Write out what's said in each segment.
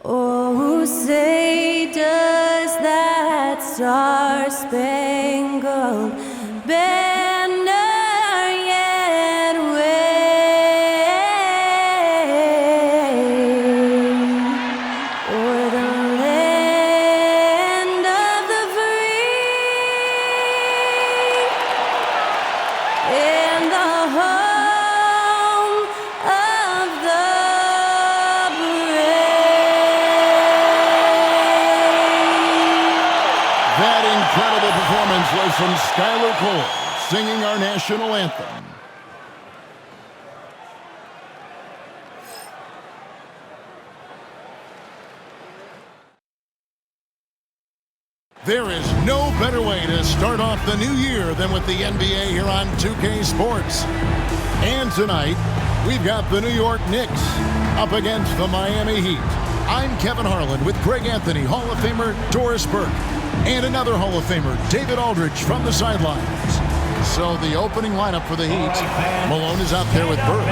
Oh, say does that star-spangled banner yet wave o'er the land of the free and the home of the That incredible performance was from Skylar Cole, singing our national anthem. There is no better way to start off the new year than with the NBA here on 2K Sports. And tonight, we've got the New York Knicks up against the Miami Heat. I'm Kevin Harlan with Greg Anthony, Hall of Famer Doris Burke, and another Hall of Famer, David Aldridge, from the sidelines. So the opening lineup for the Heat, Malone is out there with Burke.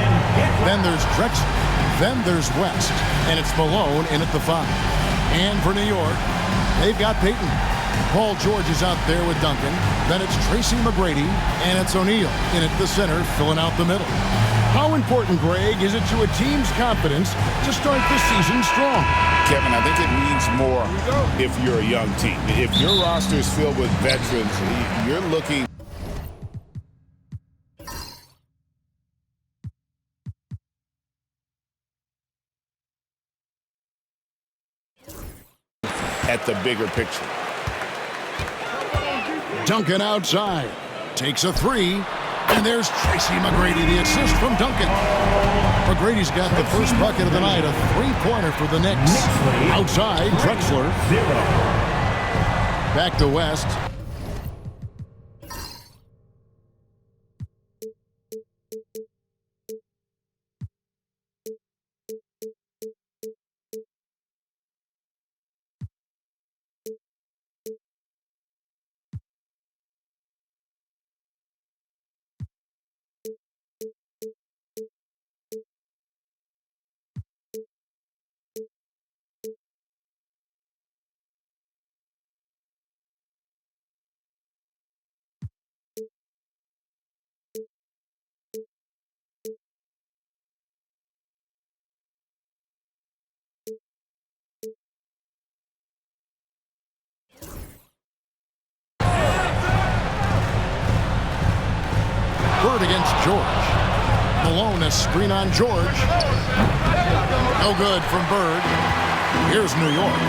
Then there's Drexler. Then there's West. And it's Malone in at the 5. And for New York, they've got Payton. Paul George is out there with Duncan. Then it's Tracy McGrady, and it's O'Neal in at the center, filling out the middle. How important, Greg, is it to a team's confidence to start the season strong? Kevin, I think it means more if you're a young team. If your roster is filled with veterans, you're looking at the bigger picture. Duncan outside, takes a 3, and there's Tracy McGrady, the assist from Duncan. McGrady's got the first bucket of the night, a 3-pointer for the Knicks. Outside, Drexler. Back to West. Bird against George. Malone, a screen on George. No good from Bird. Here's New York.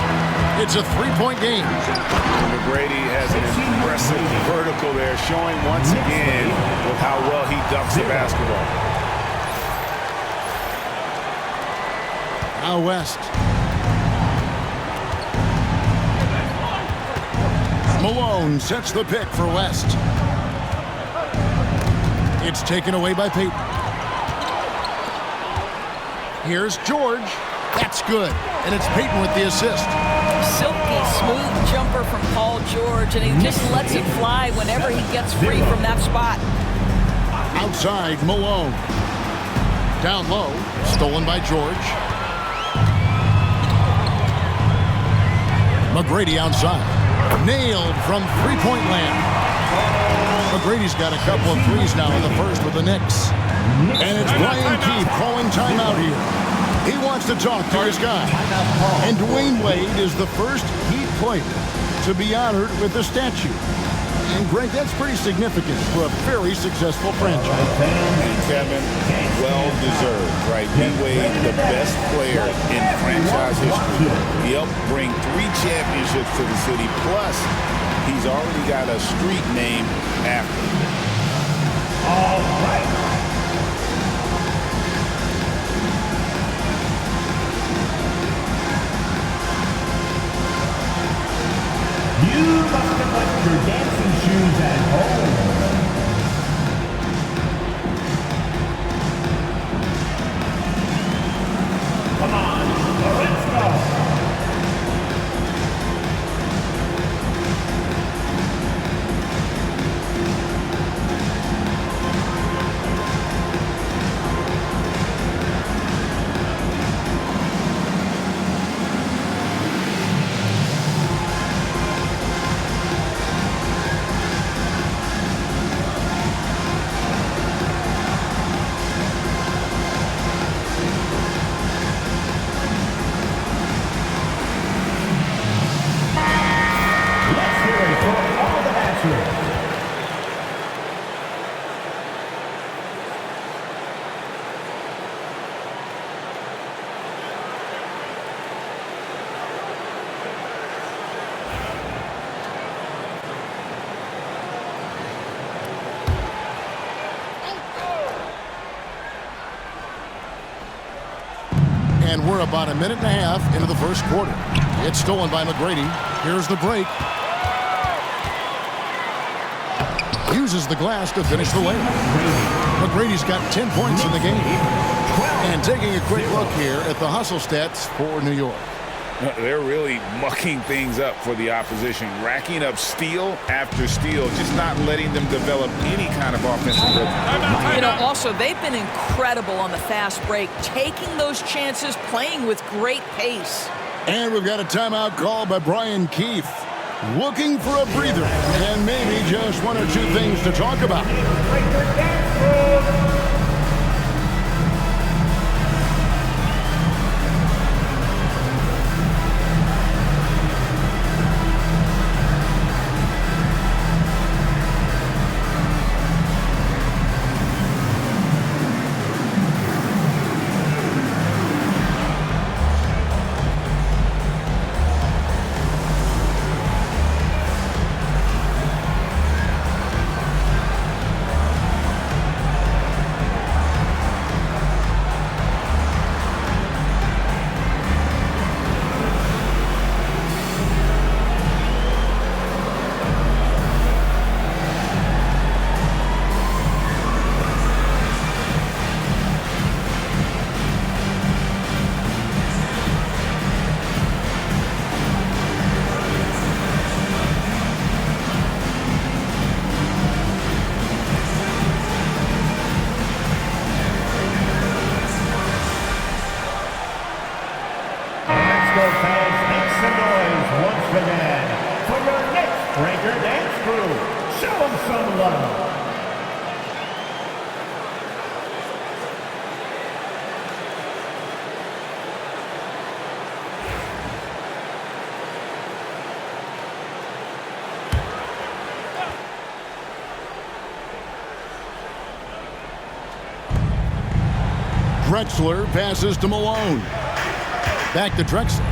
It's a 3-point game. McGrady has an impressive vertical there, showing once again with how well he dunks the basketball. Now West. Malone sets the pick for West. It's taken away by Payton. Here's George. That's good. And it's Payton with the assist. Silky smooth jumper from Paul George, and he just lets it fly whenever he gets free from that spot. Outside, Malone. Down low, stolen by George. McGrady outside. Nailed from three-point land. McGrady's got a couple of threes now in the first with the Knicks. And it's Brian Keefe calling timeout here. He wants to talk to his guy. And Dwayne Wade is the first Heat player to be honored with a statue. And Greg, that's pretty significant for a very successful franchise. And Kevin, well deserved, right? D-Wade, the best player in franchise history. He helped bring 3 championships to the city. Plus, he's already got a street name after him. All right. You must have left your dancing shoes at home. Come on, let's go. And we're about a minute and a half into the first quarter. It's stolen by McGrady. Here's the break. Uses the glass to finish the layup. McGrady's got 10 points in the game. And taking a quick look here at the hustle stats for New York. They're really mucking things up for the opposition, racking up steal after steal, just not letting them develop any kind of offensive rhythm. You know, also, they've been incredible on the fast break, taking those chances, playing with great pace. And we've got a timeout called by Brian Keefe. Looking for a breather and maybe just one or two things to talk about. Drexler passes to Malone. Back to Drexler.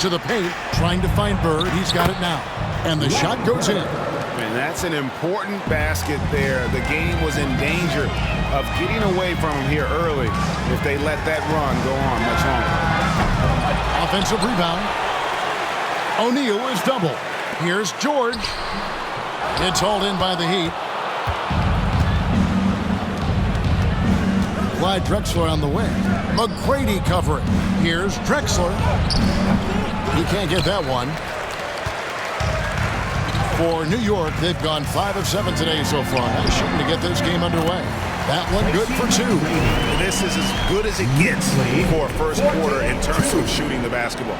To the paint, trying to find Bird. He's got it now. And the shot goes in. And that's an important basket there. The game was in danger of getting away from him here early if they let that run go on much longer. Offensive rebound. O'Neal is double. Here's George. It's hauled in by the Heat. Clyde Drexler on the wing. McGrady covering. Here's Drexler. He can't get that one. For New York, they've gone 5 of 7 today so far. Nice shooting to get this game underway. That one good for 2. This is as good as it gets for first quarter in terms of shooting the basketball.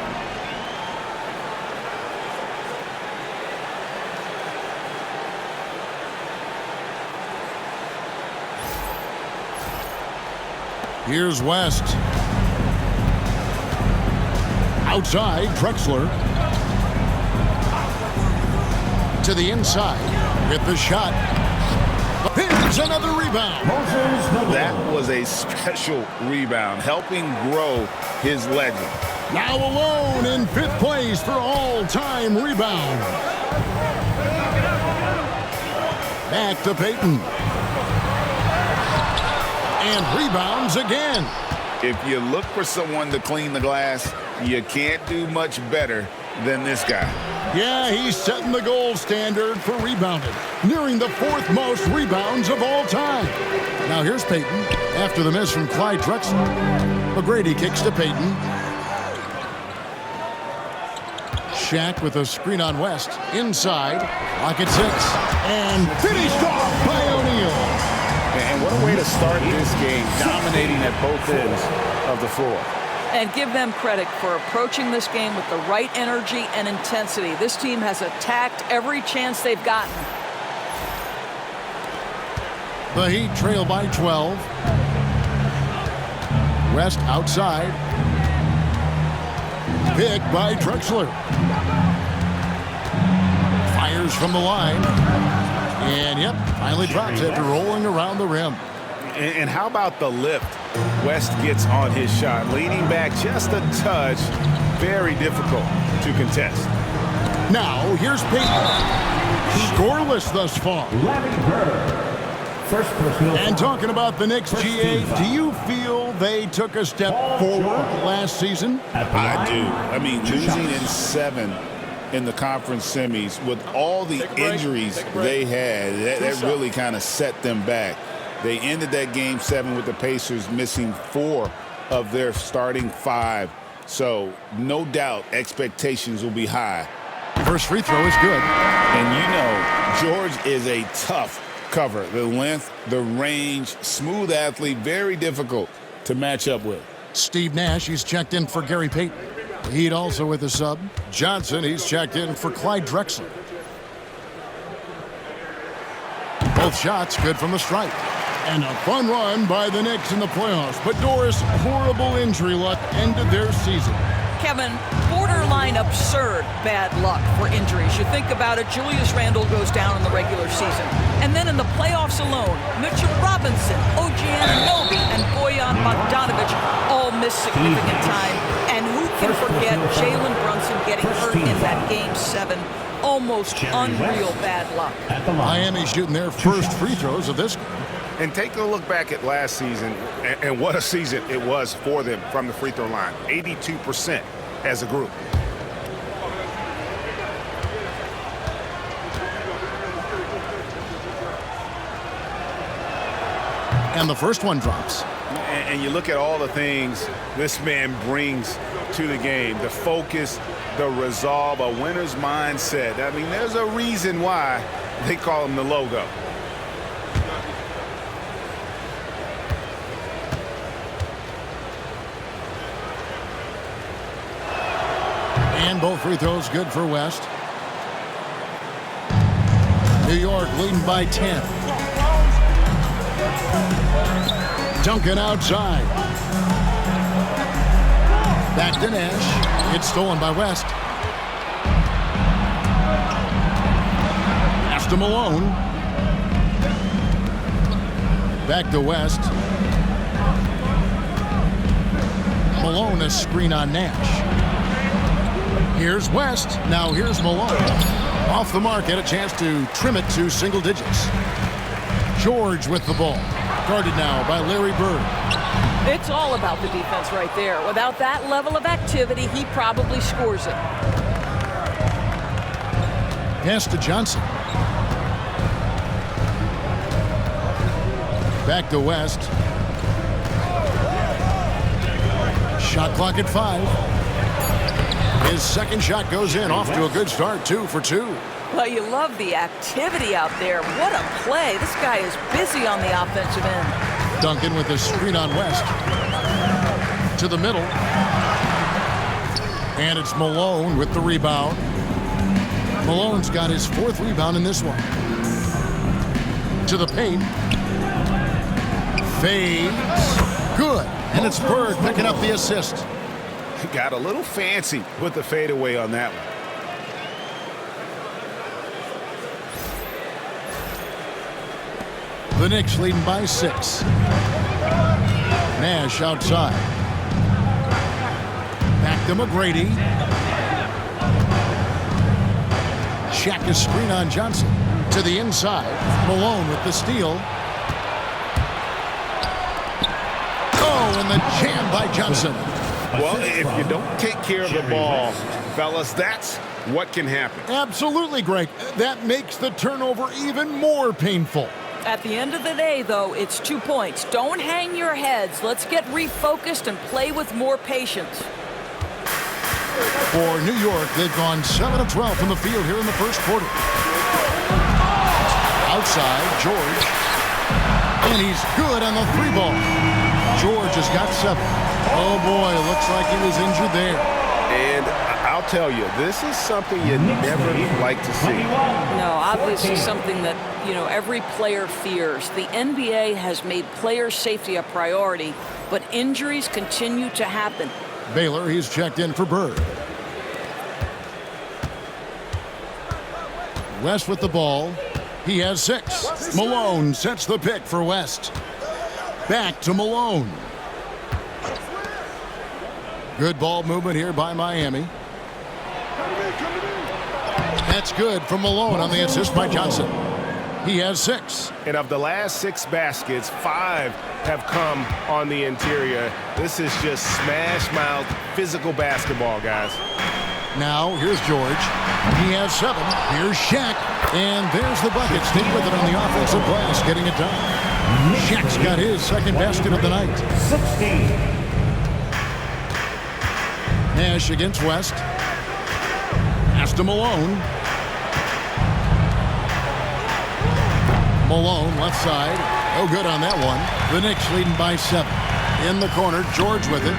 Here's West. Outside, Drexler. To the inside. With the shot. Here's another rebound. That was a special rebound, helping grow his legend. Now alone in 5th place for all-time rebound. Back to Payton. And rebounds again. If you look for someone to clean the glass, you can't do much better than this guy. Yeah, he's setting the gold standard for rebounding, nearing the 4th most rebounds of all time. Now here's Payton after the miss from Clyde Drexler. McGrady kicks to Payton. Shaq with a screen on West. Inside, lock at 6. And finished off by O'Neal. And what a way to start this game, dominating at both ends of the floor. And give them credit for approaching this game with the right energy and intensity. This team has attacked every chance they've gotten. The Heat trail by 12. West outside. Picked by Drexler. Fires from the line. And, yep, finally drops after rolling around the rim. And how about the lift West gets on his shot? Leaning back just a touch. Very difficult to contest. Now, here's Payton. Scoreless thus far. First personal And foul. talking about the Knicks, First GA, team foul. do you feel they took a step forward last season? At the I line, do. I mean, 2 losing shots. in 7 in the conference semis with all the injuries they had, that really kind of set them back. They ended that game 7 with the Pacers missing 4 of their starting 5. So no doubt expectations will be high. First free throw is good. And you know, George is a tough cover. The length, the range, smooth athlete, very difficult to match up with. Steve Nash, he's checked in for Gary Payton. Heat also with a sub. Johnson, he's checked in for Clyde Drexler. Both shots good from the stripe. And a fun run by the Knicks in the playoffs. But Doris, horrible injury luck ended their season. Kevin, borderline absurd bad luck for injuries. You think about it, Julius Randle goes down in the regular season. And then in the playoffs alone, Mitchell Robinson, OG Anunoby, and Bojan Bogdanovic all missed significant time. And who can forget Jalen Brunson getting hurt in that Game 7? Almost unreal bad luck. At the line. Miami shooting their first free throws of this game. And take a look back at last season and what a season it was for them from the free throw line. 82% as a group. And the first one drops. And you look at all the things this man brings to the game. The focus, the resolve, a winner's mindset. I mean, there's a reason why they call him the logo. And both free throws good for West. New York leading by 10. Duncan outside. Back to Nash. It's stolen by West. Pass to Malone. Back to West. Malone, a screen on Nash. Here's West. Now here's Malone. Off the mark, had a chance to trim it to single digits. George with the ball. Guarded now by Larry Bird. It's all about the defense right there. Without that level of activity, he probably scores it. Pass to Johnson. Back to West. Shot clock at 5. His second shot goes in, off to a good start, 2 for 2. Well, you love the activity out there. What a play. This guy is busy on the offensive end. Duncan with the screen on West. To the middle. And it's Malone with the rebound. Malone's got his 4th rebound in this one. To the paint. Fades. Good. And it's Bird picking up the assist. Got a little fancy with the fadeaway on that one. The Knicks leading by 6. Nash outside. Back to McGrady. Shaq is screen on Johnson. To the inside. Malone with the steal. Oh, and the jam by Johnson. Well, if you don't take care of the ball, fellas, that's what can happen. Absolutely, Greg. That makes the turnover even more painful. At the end of the day, though, it's 2 points. Don't hang your heads. Let's get refocused and play with more patience. For New York, they've gone 7 of 12 from the field here in the first quarter. Outside, George. And he's good on the 3-ball. George has got 7. Oh, boy, looks like he was injured there. And I'll tell you, this is something you never like to see. No, obviously something that, every player fears. The NBA has made player safety a priority, but injuries continue to happen. Baylor, he's checked in for Bird. West with the ball. He has 6. Malone sets the pick for West. Back to Malone. Good ball movement here by Miami. That's good from Malone on the assist by Johnson. He has 6. And of the last 6 baskets, 5 have come on the interior. This is just smash-mouth physical basketball, guys. Now, here's George. He has 7. Here's Shaq. And there's the bucket. Stay with it on the offensive glass, getting it done. Shaq's got his second basket of the night. 16. Nash against West. Pass to Malone. Malone, left side. No good on that one. The Knicks leading by 7. In the corner, George with it.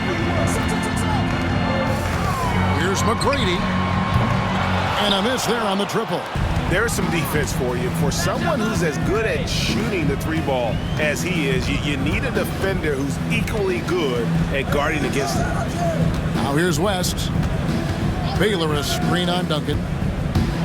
Here's McGrady. And a miss there on the triple. There's some defense for you. For someone who's as good at shooting the 3-ball as he is, you need a defender who's equally good at guarding against him. Now here's West. Baylor a screen on Duncan.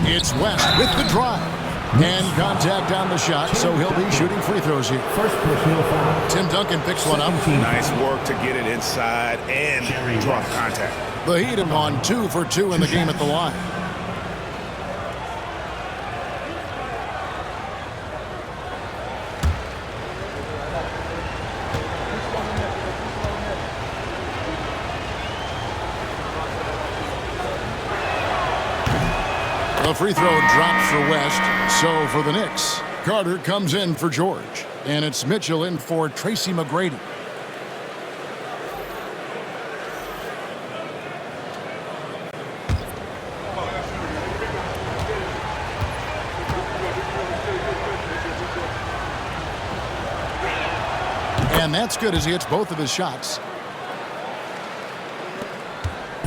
It's West with the drive. And contact on the shot, so he'll be shooting free throws here. First personal foul. Tim Duncan picks one up. Nice work to get it inside and draw contact. The Heat have gone 2 for 2 in the game at the line. The free throw drops for West. So for the Knicks, Carter comes in for George. And it's Mitchell in for Tracy McGrady. And that's good as he hits both of his shots.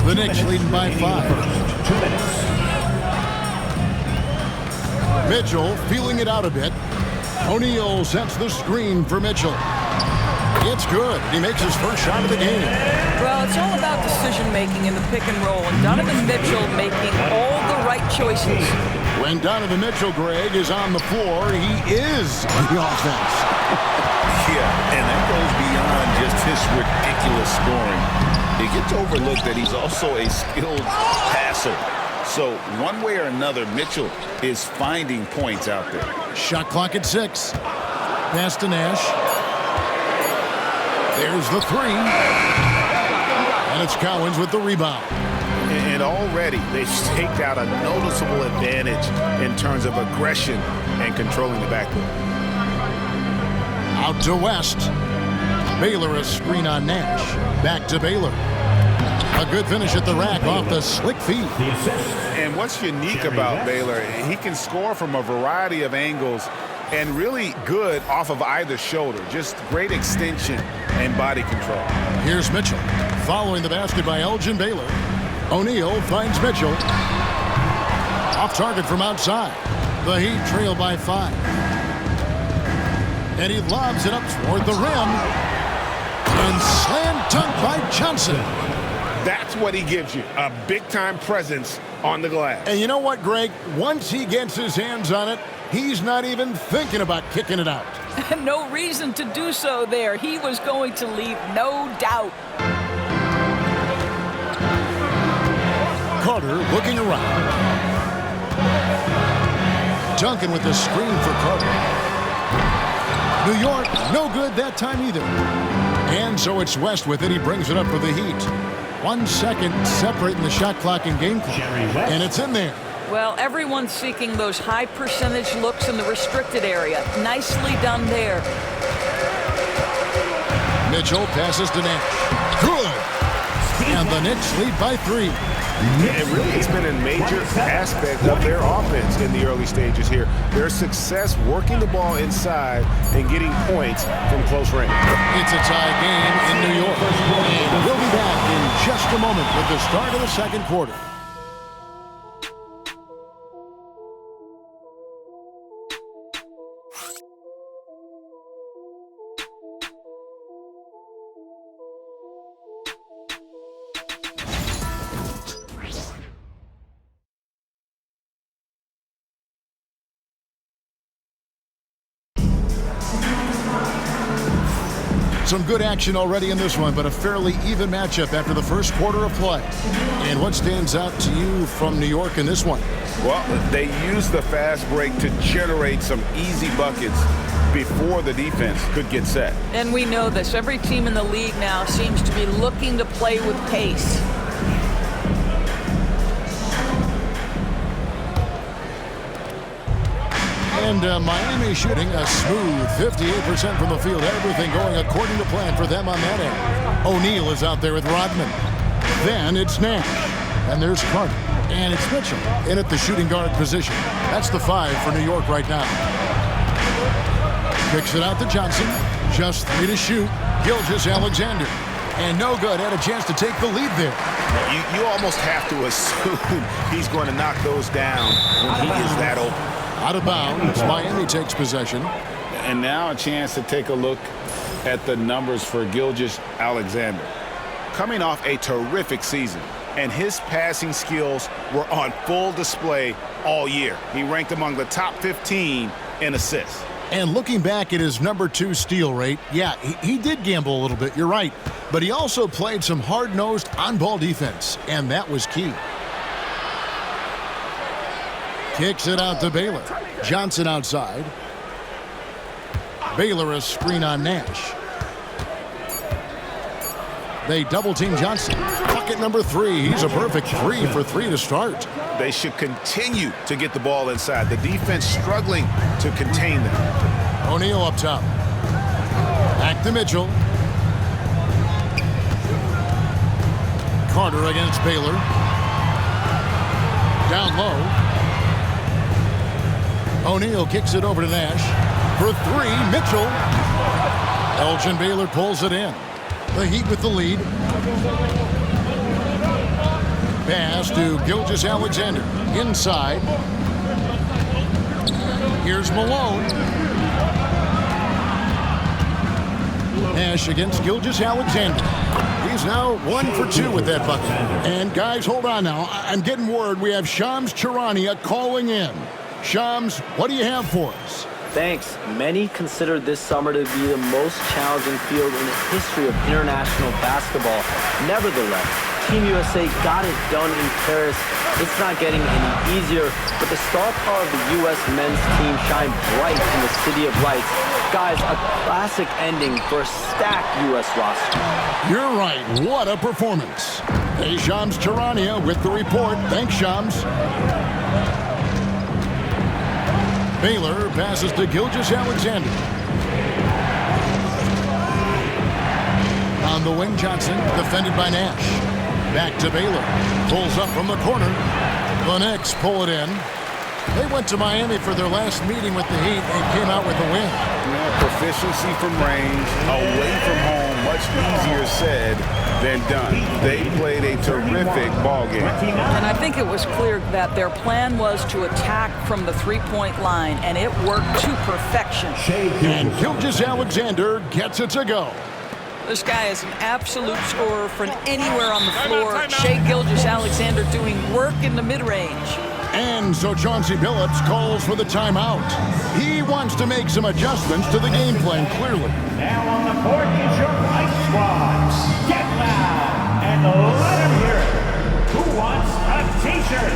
The Knicks leading by 5. 2 minutes. Mitchell feeling it out a bit. O'Neal sets the screen for Mitchell. It's good. He makes his first shot of the game. Well, it's all about decision-making in the pick and roll, and Donovan Mitchell making all the right choices. When Donovan Mitchell, Greg, is on the floor, he is the offense. Yeah, and that goes beyond just his ridiculous scoring. It gets overlooked that he's also a skilled passer. So one way or another, Mitchell is finding points out there. Shot clock at 6. Pass to Nash. There's the 3. And it's Cowens with the rebound. And already they've staked out a noticeable advantage in terms of aggression and controlling the backcourt. Out to West. Baylor a screen on Nash. Back to Baylor. A good finish at the rack off the slick feet. The assist. And what's unique about Baylor, he can score from a variety of angles and really good off of either shoulder. Just great extension and body control. Here's Mitchell. Following the basket by Elgin Baylor. O'Neal finds Mitchell. Off target from outside. The Heat trail by 5. And he lobs it up toward the rim. And slam dunk by Johnson. That's what he gives you, a big-time presence on the glass. And you know what, Greg? Once he gets his hands on it, he's not even thinking about kicking it out. No reason to do so there. He was going to leave, no doubt. Carter looking around. Duncan with the screen for Carter. New York, no good that time either. And so it's West with it. He brings it up for the Heat. 1 second separating the shot clock and game clock. And it's in there. Well, everyone's seeking those high percentage looks in the restricted area. Nicely done there. Mitchell passes to Nash. Good. And the Knicks lead by 3. And really, it's been a major aspect of their offense in the early stages here. Their success working the ball inside and getting points from close range. It's a tie game in New York. And we'll be back in just a moment with the start of the second quarter. Some good action already in this one, but a fairly even matchup after the first quarter of play. And what stands out to you from New York in this one? Well, they used the fast break to generate some easy buckets before the defense could get set. And we know this. Every team in the league now seems to be looking to play with pace. And Miami shooting a smooth 58% from the field. Everything going according to plan for them on that end. O'Neal is out there with Rodman. Then it's Nash. And there's Carter. And it's Mitchell in at the shooting guard position. That's the 5 for New York right now. Kicks it out to Johnson. Just 3 to shoot. Gilgeous-Alexander. And no good. Had a chance to take the lead there. You almost have to assume he's going to knock those down when he is that open. Out of bounds. Miami takes possession. And now a chance to take a look at the numbers for Gilgeous-Alexander. Coming off a terrific season, and his passing skills were on full display all year. He ranked among the top 15 in assists. And looking back at his #2 steal rate, yeah, he did gamble a little bit, you're right. But he also played some hard-nosed on-ball defense, and that was key. Kicks it out to Baylor. Johnson outside. Baylor a screen on Nash. They double-team Johnson. Bucket number 3. He's a perfect 3 for 3 to start. They should continue to get the ball inside. The defense struggling to contain them. O'Neal up top. Back to Mitchell. Carter against Baylor. Down low. O'Neal kicks it over to Nash. For 3, Mitchell. Elgin Baylor pulls it in. The Heat with the lead. Pass to Gilgeous-Alexander. Inside. Here's Malone. Nash against Gilgeous-Alexander. He's now 1 for 2 with that bucket. And guys, hold on now. I'm getting word we have Shams Charania calling in. Shams, what do you have for us? Thanks. Many consider this summer to be the most challenging field in the history of international basketball. Nevertheless, Team USA got it done in Paris. It's not getting any easier, but the star power of the U.S. men's team shine bright in the City of Lights. Guys, a classic ending for a stacked U.S. roster. You're right. What a performance. Hey, Shams Charania with the report. Thanks, Shams. Baylor passes to Gilgeous-Alexander. On the wing, Johnson, defended by Nash. Back to Baylor. Pulls up from the corner. The Knicks pull it in. They went to Miami for their last meeting with the Heat and came out with a win. Proficiency from range, away from home, much easier said than done. They played a terrific ball game. And I think it was clear that their plan was to attack from the three-point line, and it worked to perfection. And Gilgeous-Alexander gets it to go. This guy is an absolute scorer from anywhere on the floor. Shai Gilgeous-Alexander doing work in the mid-range. And so Chauncey Billups calls for the timeout. He wants to make some adjustments to the game plan, clearly. Now on the court is your Fight Squad. Get loud and let them hear it. Who wants a t-shirt?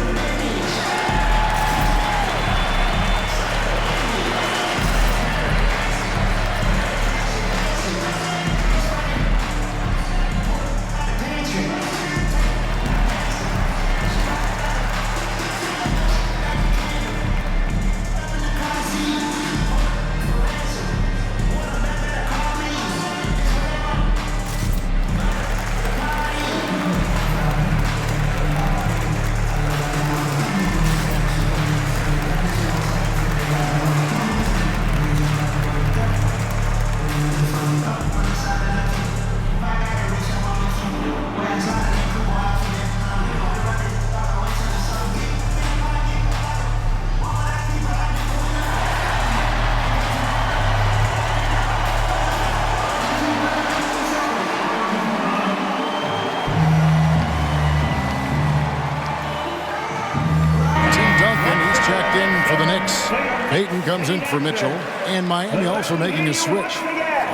Payton comes in for Mitchell, and Miami also making a switch.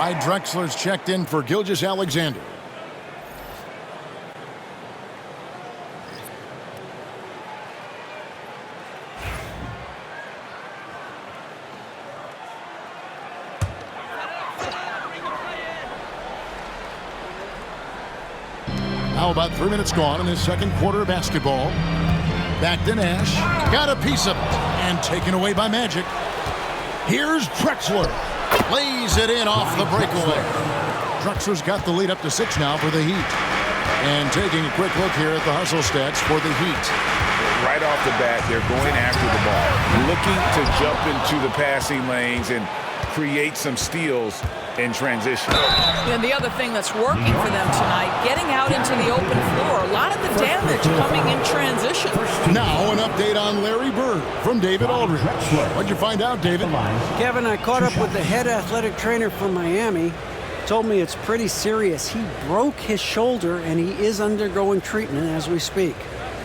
Clyde Drexler's checked in for Gilgeous-Alexander. Now about 3 minutes gone in this second quarter of basketball. Back to Nash. Got a piece of it. And taken away by Magic. Here's Drexler. Lays it in off the breakaway. Drexler's got the lead up to 6 now for the Heat. And taking a quick look here at the hustle stats for the Heat. Right off the bat, they're going after the ball, looking to jump into the passing lanes and create some steals in transition. And the other thing that's working for them tonight, getting out into the open floor. A lot of the damage coming in transition. Now an update on Larry Bird from David Aldridge. What'd you find out, David? Kevin, I caught up with the head athletic trainer from Miami. Told me it's pretty serious. He broke his shoulder and he is undergoing treatment as we speak.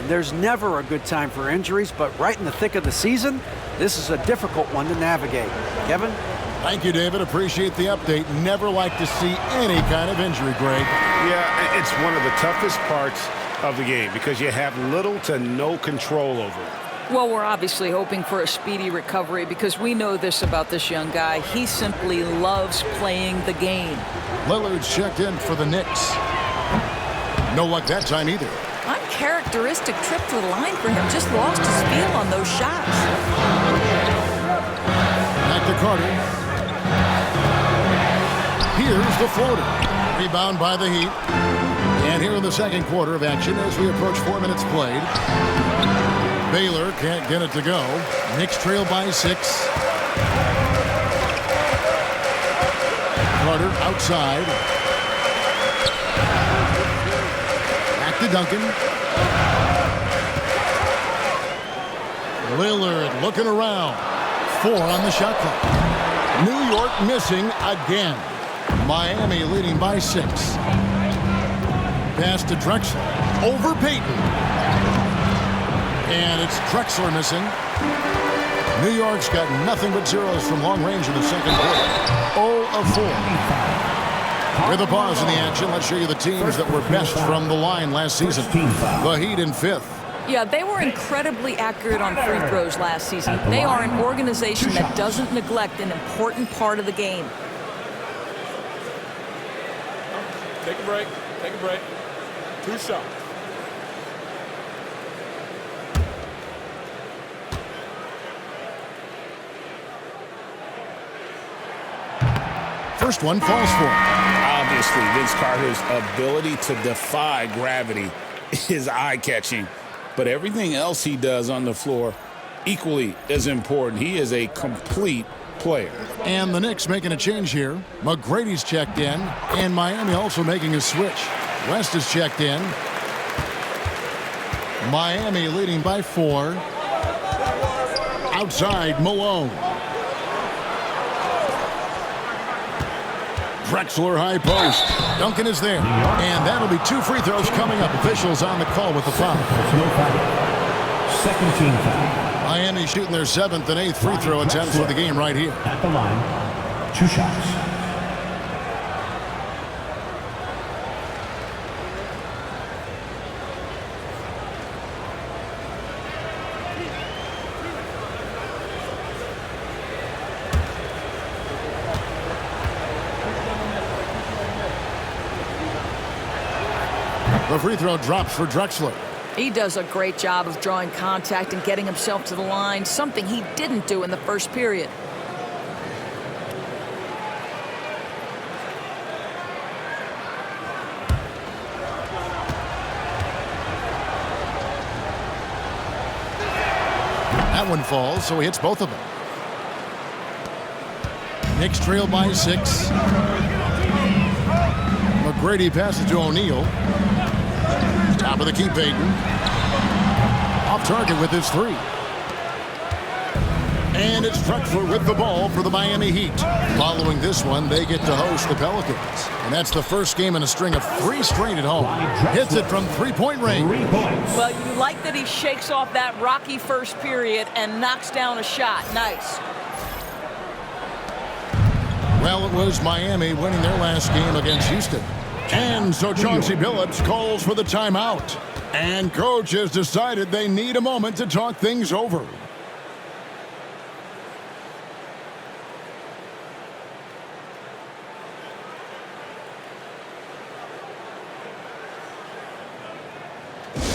And there's never a good time for injuries, but right in the thick of the season, this is a difficult one to navigate. Kevin? Thank you, David. Appreciate the update. Never like to see any kind of injury, Greg. Yeah, it's one of the toughest parts of the game because you have little to no control over it. Well, we're obviously hoping for a speedy recovery because we know this about this young guy. He simply loves playing the game. Lillard's checked in for the Knicks. No luck that time either. Uncharacteristic trip to the line for him. Just lost his feel on those shots. Back to Carter. Here's the floater. Rebound by the Heat. And here in the second quarter of action as we approach 4 minutes played. Baylor can't get it to go. Knicks trail by 6. Carter outside. Back to Duncan. Lillard looking around. 4 on the shot clock. New York missing again. Miami leading by 6. Pass to Drexler. Over Payton. And it's Drexler missing. New York's got nothing but zeros from long range in the second quarter. 0 of 4. With a pause in the action, let's show you the teams that were best from the line last season. The Heat in 5th. Yeah, they were incredibly accurate on free throws last season. They are an organization that doesn't neglect an important part of the game. Take a break. Take a break. 2 shots. First one falls for him. Obviously, Vince Carter's ability to defy gravity is eye-catching, but everything else he does on the floor equally as important. He is a complete player. And the Knicks making a change here. McGrady's checked in, and Miami also making a switch. West is checked in. Miami leading by 4. Outside, Malone. Drexler high post. Duncan is there. And that'll be 2 free throws coming up. Officials on the call with the foul. Second team foul. Miami shooting their 7th and 8th free throw attempts for the game right here. At the line, 2 shots. The free throw drops for Drexler. He does a great job of drawing contact and getting himself to the line, something he didn't do in the first period. That one falls, so he hits both of them. Knicks trail by 6. McGrady passes to O'Neal. Top of the key, Payton. Off target with his 3. And it's Drexler with the ball for the Miami Heat. Following this one, they get to host the Pelicans. And that's the first game in a string of 3 straight at home. Hits it from 3-point range. Well, you like that he shakes off that rocky first period and knocks down a shot. Nice. Well, it was Miami winning their last game against Houston. And so Chauncey Billups calls for the timeout. And coach has decided they need a moment to talk things over.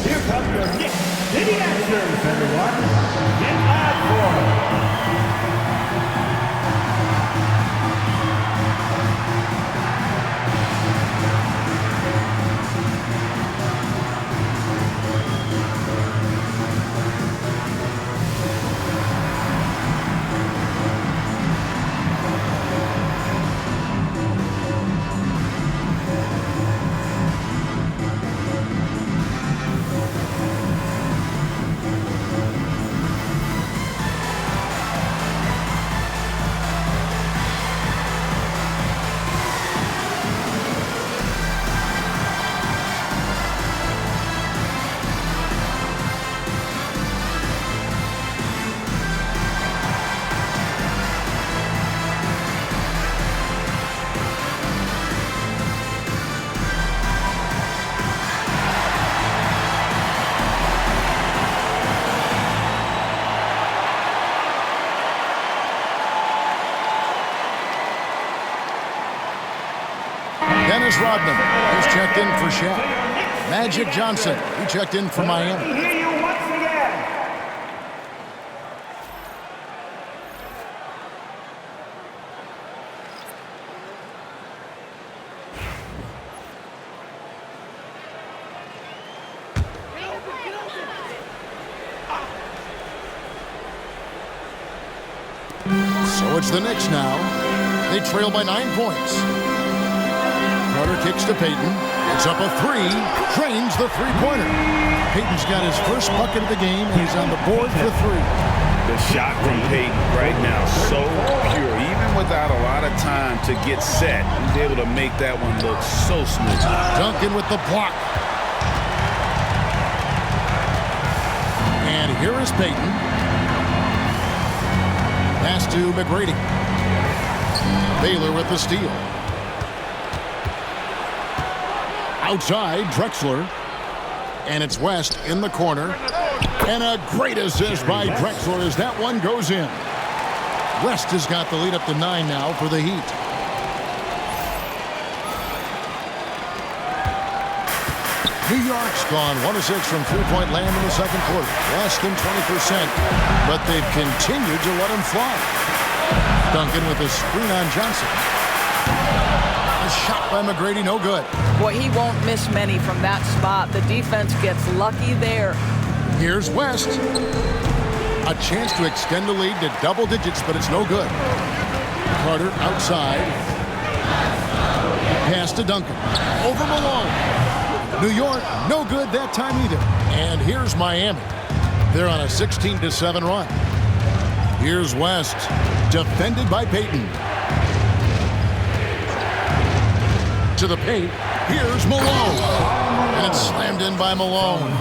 Here come your Knicks City Answers, everyone. Get loud for it. Dennis Rodman, he's checked in for Shaq. Magic Johnson, he checked in for Miami. Hear you once again. So it's the Knicks now. They trail by 9 points. Carter kicks to Payton. It's up a three. Drains the three-pointer. Payton's got his first bucket of the game, and he's on the board for three. The shot from Payton right now, so pure. Even without a lot of time to get set, he's able to make that one look so smooth. Duncan with the block. And here is Payton. Pass to McGrady. Baylor with the steal. Outside, Drexler. And it's West in the corner. And a great assist by Drexler as that one goes in. West has got the lead up to 9 now for the Heat. New York's gone 1 of 6 from three-point land in the second quarter. Less than 20%. But they've continued to let him fly. Duncan with a screen on Johnson. A shot by McGrady, no good. Boy, he won't miss many from that spot. The defense gets lucky there. Here's West. A chance to extend the lead to double digits, but it's no good. Carter outside. Pass to Duncan. Over Malone. New York, no good that time either. And here's Miami. They're on a 16-7 run. Here's West. Defended by Payton. To the paint. Here's Malone. And it's slammed in by Malone.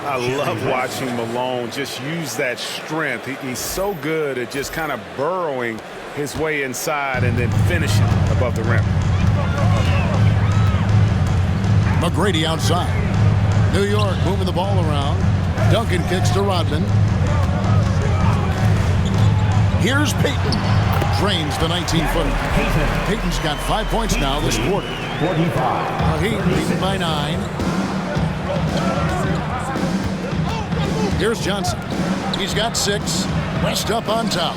I love watching Malone just use that strength. He's so good at just kind of burrowing his way inside and then finishing above the rim. McGrady outside. New York moving the ball around. Duncan kicks to Rodman. Here's Payton. Drains the 19-footer. Payton's got 5 points now this quarter. 45. Heat leading by 9. Here's Johnson. He's got 6. West up on top.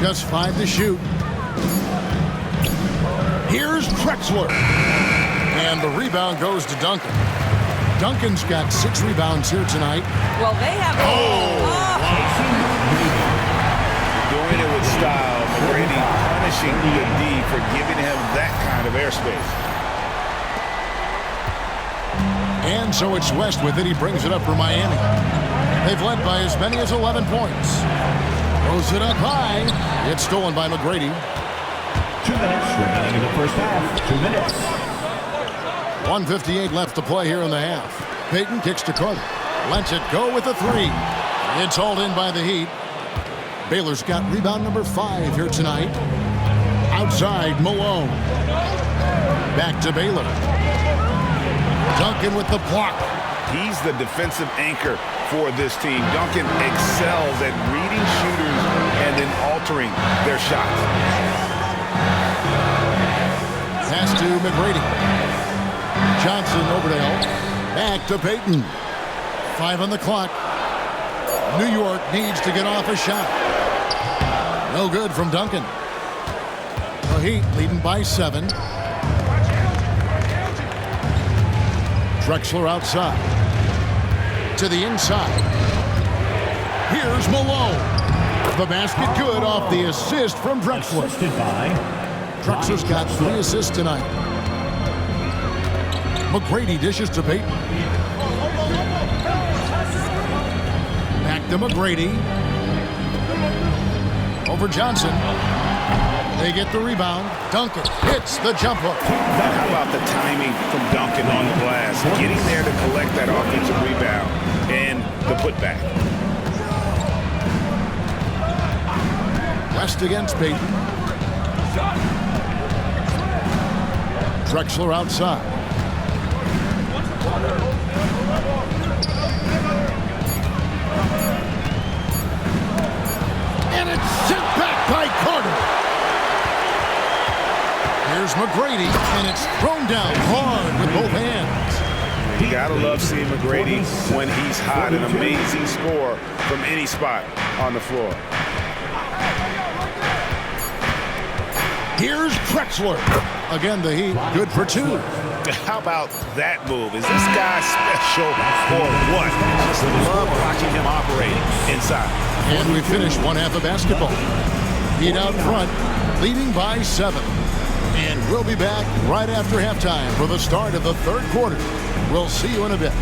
Just 5 to shoot. Here's Drexler. And the rebound goes to Duncan. Duncan's got 6 rebounds here tonight. Well, they have... Doing it with style. McGrady punishing the D for giving him that kind of airspace. And so it's West with it. He brings it up for Miami. They've led by as many as 11 points. Throws it up high. It's stolen by McGrady. 2 minutes remaining in the first half. 2 minutes. 1:58 left to play here in the half. Payton kicks to Carter. Lets it go with a three. It's hauled in by the Heat. Baylor's got rebound number 5 here tonight. Outside, Malone. Back to Baylor. Duncan with the block. He's the defensive anchor for this team. Duncan excels at reading shooters and then altering their shots. Pass to McGrady. Johnson over to Hill. Back to Payton. 5 on the clock. New York needs to get off a shot. No good from Duncan. The Heat leading by 7. Drexler outside. To the inside. Here's Malone. The basket good off the assist from Drexler. Drexler's got 3 assists tonight. McGrady dishes to Payton. Back to McGrady. Over Johnson. They get the rebound. Duncan hits the jump hook. How about the timing from Duncan on the glass? Getting there to collect that offensive rebound and the putback. West against Payton. Drexler outside. And it's sent back by Carter. Here's McGrady, and it's thrown down hard with both hands. You gotta love seeing McGrady when he's hot. An amazing score from any spot on the floor. Here's Drexler. Again, the Heat good for 2. How about that move? Is this guy special or what? Just love watching him operate inside. And we finish one half of basketball. Heat out front, leading by 7. And we'll be back right after halftime for the start of the 3rd quarter. We'll see you in a bit.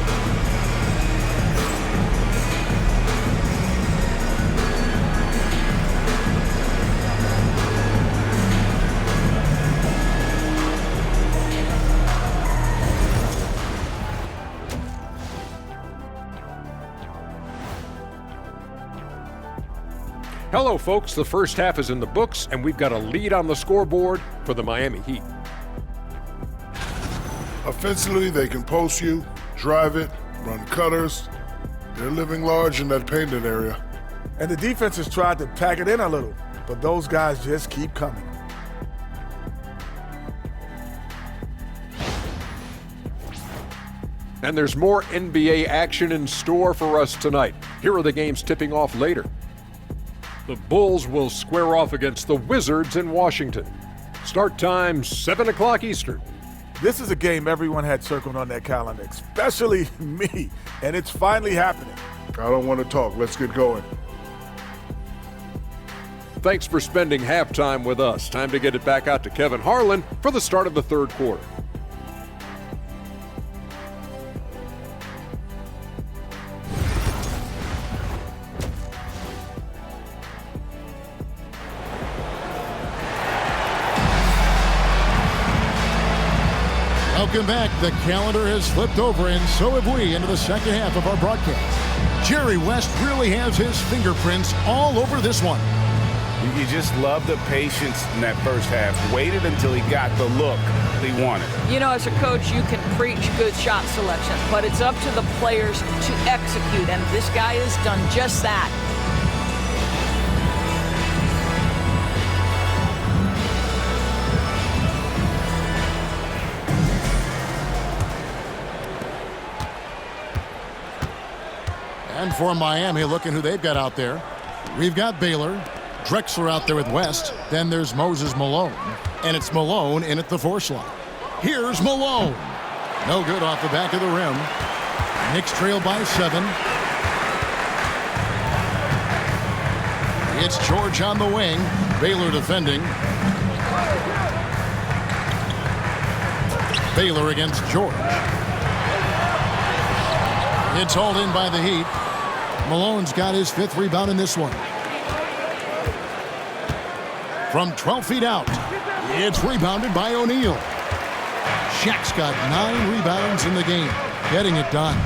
Hello, folks. The first half is in the books, and we've got a lead on the scoreboard for the Miami Heat. Offensively, they can post you, drive it, run cutters. They're living large in that painted area. And the defense has tried to pack it in a little, but those guys just keep coming. And there's more NBA action in store for us tonight. Here are the games tipping off later. The Bulls will square off against the Wizards in Washington. Start time, 7 o'clock Eastern. This is a game everyone had circled on their calendar, especially me, and it's finally happening. I don't want to talk. Let's get going. Thanks for spending halftime with us. Time to get it back out to Kevin Harlan for the start of the 3rd quarter. Welcome back. The calendar has flipped over, and so have we, into the second half of our broadcast. Jerry West really has his fingerprints all over this one. You just love the patience in that first half. Waited until he got the look he wanted. You know, as a coach, you can preach good shot selection, but it's up to the players to execute, and this guy has done just that. And for Miami, looking who they've got out there. We've got Baylor, Drexler out there with West. Then there's Moses Malone. And it's Malone in at the 4 slot. Here's Malone. No good off the back of the rim. Knicks trail by 7. It's George on the wing. Baylor defending. Baylor against George. It's hauled in by the Heat. Malone's got his 5th rebound in this one. From 12 feet out, it's rebounded by O'Neal. Shaq's got 9 rebounds in the game, getting it done.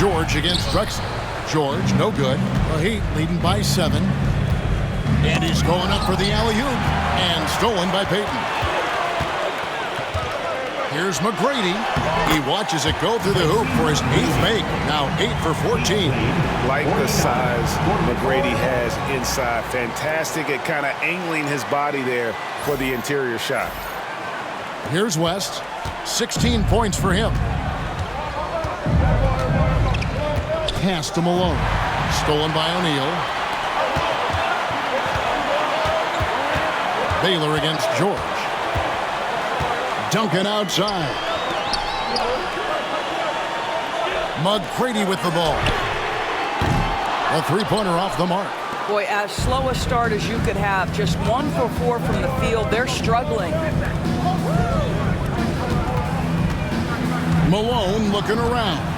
George against Drexler. George, no good. The Heat leading by 7. And he's going up for the alley-oop. And stolen by Payton. Here's McGrady. He watches it go through the hoop for his 8th make. Now 8 for 14. Like the size McGrady has inside. Fantastic at kind of angling his body there for the interior shot. Here's West. 16 points for him. Pass to Malone. Stolen by O'Neal. Baylor against George. Duncan outside. McGrady with the ball. A three-pointer off the mark. Boy, as slow a start as you could have. Just 1 for 4 from the field. They're struggling. Malone looking around.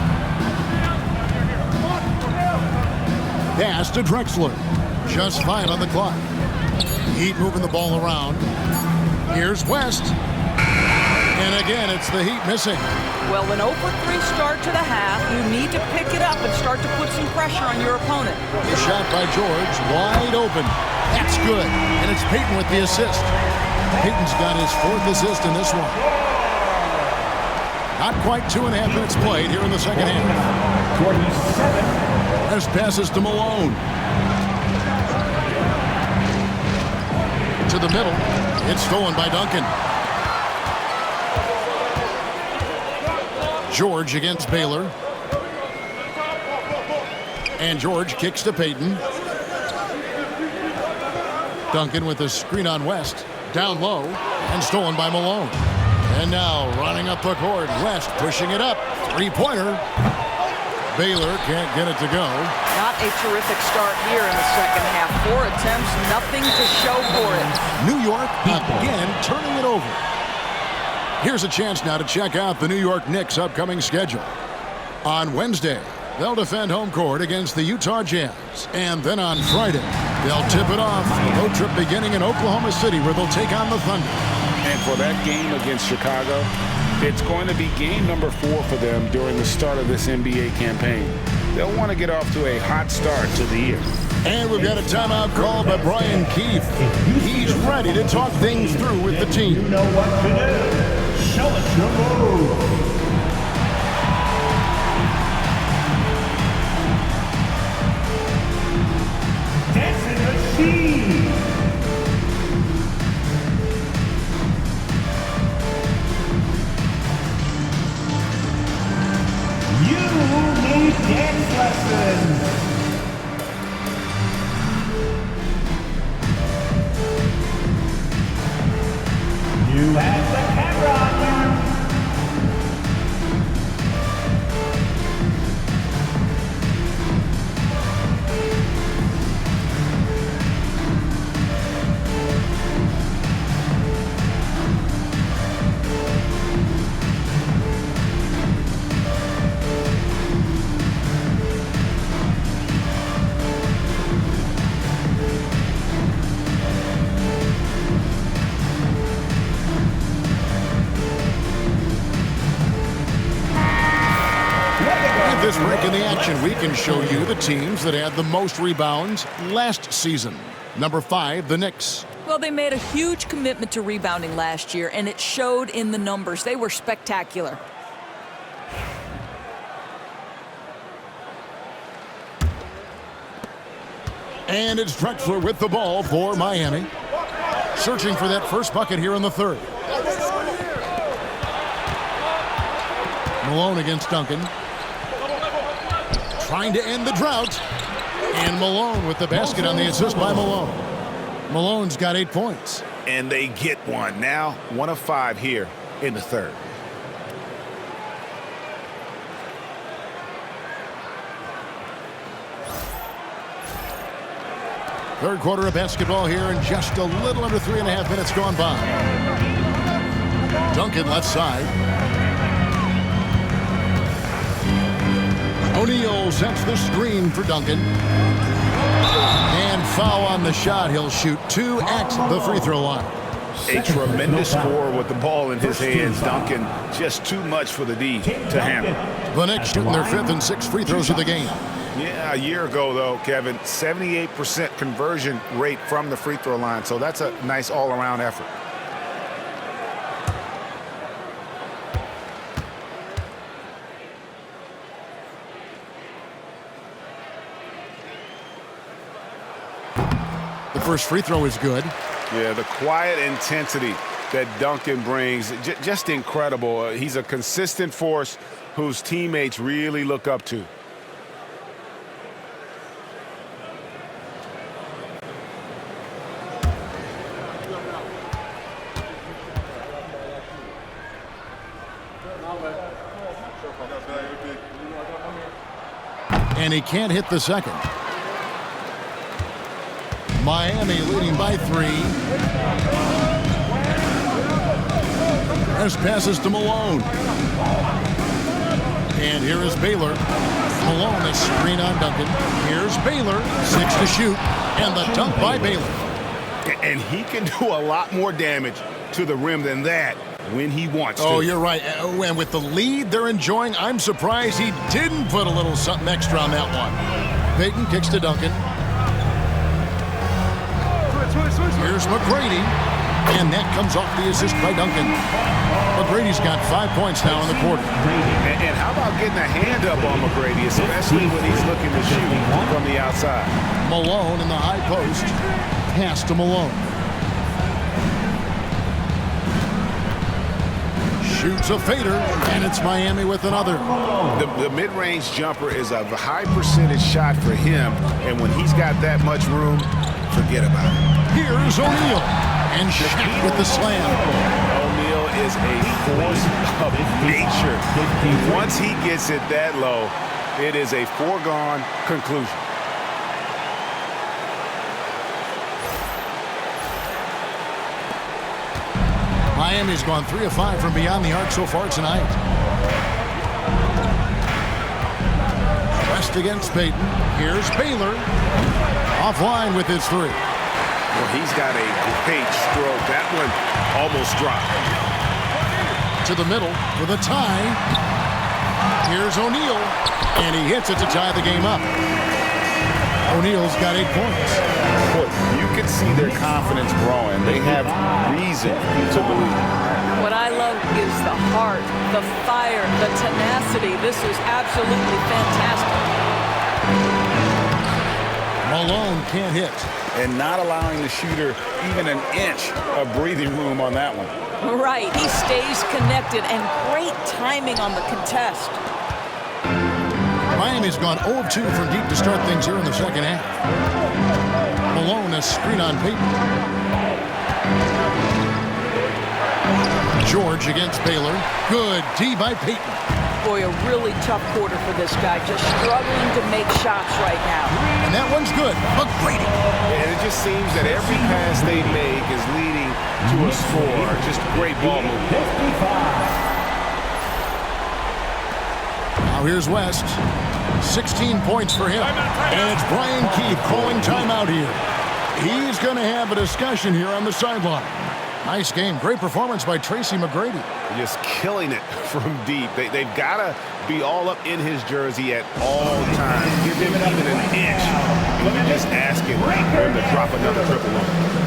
Pass to Drexler. Just 5 on the clock. Heat moving the ball around. Here's West. And again, it's the Heat missing. Well, an 0 for 3 start to the half. You need to pick it up and start to put some pressure on your opponent. The shot by George, wide open. That's good. And it's Payton with the assist. Payton's got his 4th assist in this one. Not quite 2.5 minutes played here in the second half. 47. This passes to Malone. To the middle. It's stolen by Duncan. George against Baylor. And George kicks to Payton. Duncan with a screen on West. Down low. And stolen by Malone. And now running up the court. West pushing it up. Three-pointer. Baylor can't get it to go. Not a terrific start here in the second half. 4 attempts, nothing to show for it. New York again turning it over. Here's a chance now to check out the New York Knicks' upcoming schedule. On Wednesday, they'll defend home court against the Utah Jazz. And then on Friday, they'll tip it off. Road trip beginning in Oklahoma City where they'll take on the Thunder. And for that game against Chicago, it's going to be game number 4 for them during the start of this NBA campaign. They'll want to get off to a hot start to the year. And we've got a timeout called by Brian Keefe. He's ready to talk things through with the team. You know what to do. Show us your move. Dancing machine. You need dance lessons. You have the camera on you. At this break in the action, we can show you the teams that had the most rebounds last season. Number 5, the Knicks. Well, they made a huge commitment to rebounding last year, and it showed in the numbers. They were spectacular. And it's Drexler with the ball for Miami. Searching for that first bucket here in the third. Malone against Duncan. Trying to end the drought. And Malone with the basket on the assist by Malone. Malone's got 8 points. And they get one. Now 1 of 5 here in the third. Third quarter of basketball here and just a little under 3.5 minutes gone by. Duncan left side. O'Neal sets the screen for Duncan. And foul on the shot. He'll shoot 2 at the free throw line. A tremendous score with the ball in his hands. Duncan, just too much for the D to handle. The Knicks shooting their 5th and 6th free throws of the game. Yeah, a year ago, though, Kevin, 78% conversion rate from the free throw line. So that's a nice all-around effort. The first free throw is good. Yeah, the quiet intensity that Duncan brings, just incredible. He's a consistent force whose teammates really look up to. And he can't hit the second. Miami leading by 3. As passes to Malone. And here is Baylor. Malone, a screen on Duncan. Here's Baylor, 6 to shoot. And the dunk by Baylor. And he can do a lot more damage to the rim than that when he wants to. Oh, you're right. And with the lead they're enjoying, I'm surprised he didn't put a little something extra on that one. Payton kicks to Duncan. Here's McGrady. And that comes off the assist by Duncan. McGrady's got 5 points now in the quarter. And how about getting a hand up on McGrady, especially when he's looking to shoot from the outside. Malone in the high post. Pass to Malone. Shoots a fader, and it's Miami with another. The mid-range jumper is a high percentage shot for him, and when he's got that much room, forget about it. Here's O'Neal, and Shaq with the slam. O'Neal is a force of nature. Once he gets it that low, it is a foregone conclusion. Miami's gone 3 of 5 from beyond the arc so far tonight. West against Payton. Here's Baylor. Offline with his 3. Well, he's got a great stroke. That one almost dropped. To the middle for the tie. Here's O'Neal. And he hits it to tie the game up. O'Neal's got 8 points. Look, you can see their confidence growing. They have reason to believe. What I love is the heart, the fire, the tenacity. This is absolutely fantastic. Malone can't hit. And not allowing the shooter even an inch of breathing room on that one. Right, he stays connected, and great timing on the contest. Miami's gone 0 of 2 from deep to start things here in the second half. Malone has screen on Payton. George against Baylor. Good D by Payton. Boy, a really tough quarter for this guy, just struggling to make shots right now. And that one's good. McGrady. And it just seems that every pass they make is leading to a score. Just great ball movement. Now here's West. 16 points for him. And it's Brian Keith calling timeout here. He's going to have a discussion here on the sideline. Nice game. Great performance by Tracy McGrady. Just killing it from deep. They've got to be all up in his jersey at all times. Give him even an inch. And you're just asking for him to drop another triple on him.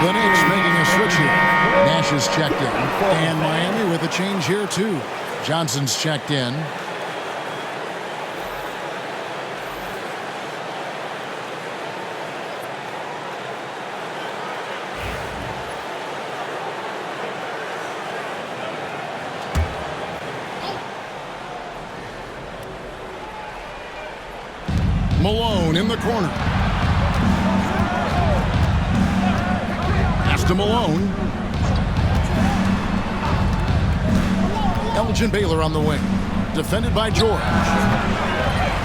The Knicks making a switch here. Nash is checked in. And Miami with a change here, too. Johnson's checked in. Malone in the corner. Pass to Malone. Elgin Baylor on the wing. Defended by George.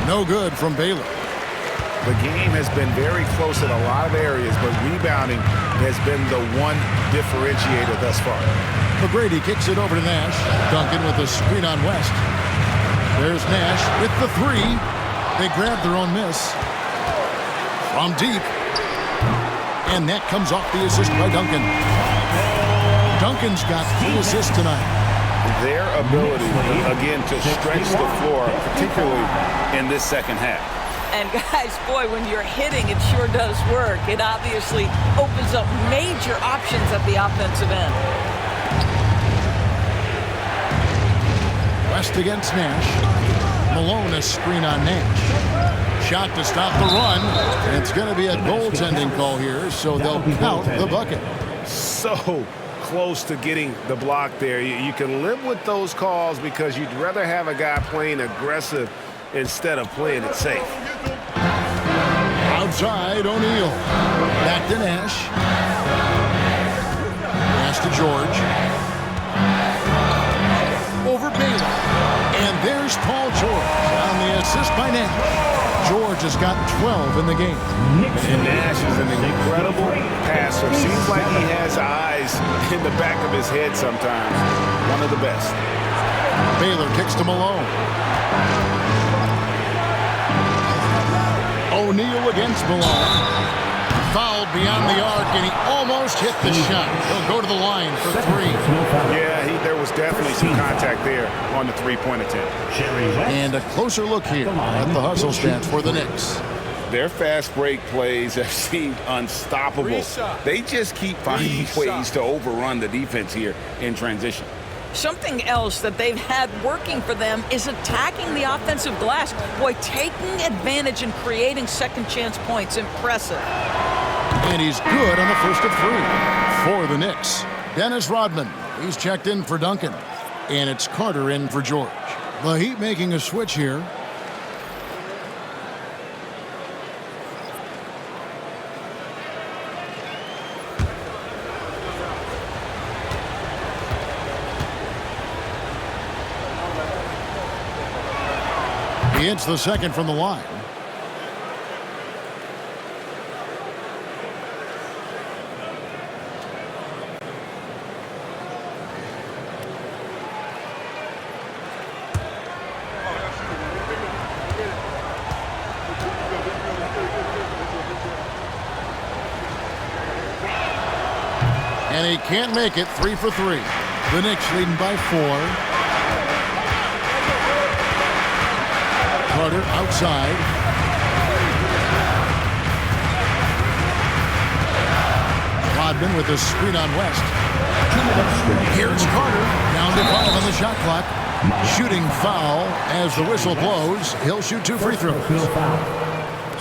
No good from Baylor. The game has been very close in a lot of areas, but rebounding has been the one differentiator thus far. McGrady kicks it over to Nash. Duncan with a screen on West. There's Nash with the three. They grab their own miss. From deep. And that comes off the assist by Duncan. Duncan's got 3 assists tonight. Their ability, again, to stretch the floor, particularly in this second half. And guys, boy, when you're hitting, it sure does work. It obviously opens up major options at the offensive end. West against Nash. Malone a screen on Nash. Shot to stop the run. And it's going to be a goaltending call here, so they'll count the bucket. So close to getting the block there. You can live with those calls because you'd rather have a guy playing aggressive instead of playing it safe. Outside, O'Neal. Back to Nash. Pass to George. Over Baylor. And there's Paul George on the assist by Nash. George has got 12 in the game. And Nash is an incredible passer. Seems like he has eyes in the back of his head sometimes. One of the best. Baylor kicks to Malone. O'Neal against Malone. Fouled beyond the arc, and he almost hit the shot. He'll go to the line for 3. Yeah, there was definitely some contact there on the three-point attempt. And a closer look here at the hustle stats for the Knicks. Their fast break plays have seemed unstoppable. They just keep finding ways to overrun the defense here in transition. Something else that they've had working for them is attacking the offensive glass. Boy, taking advantage and creating second chance points. Impressive. And he's good on the first of 3 for the Knicks. Dennis Rodman, he's checked in for Duncan. And it's Carter in for George. The Heat making a switch here. He hits the second from the line. And he can't make it. 3 for 3. The Knicks leading by 4. Carter outside. Rodman with a screen on West. Here's Carter. Down to 5 on the shot clock. Shooting foul as the whistle blows. He'll shoot 2 free throws.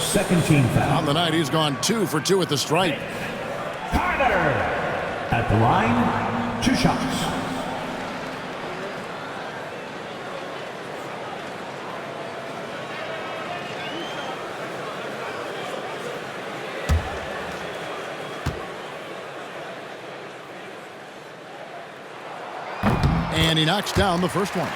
Second team foul. On the night, he's gone 2 for 2 at the stripe. Carter at the line, 2 shots. And he knocks down the first one.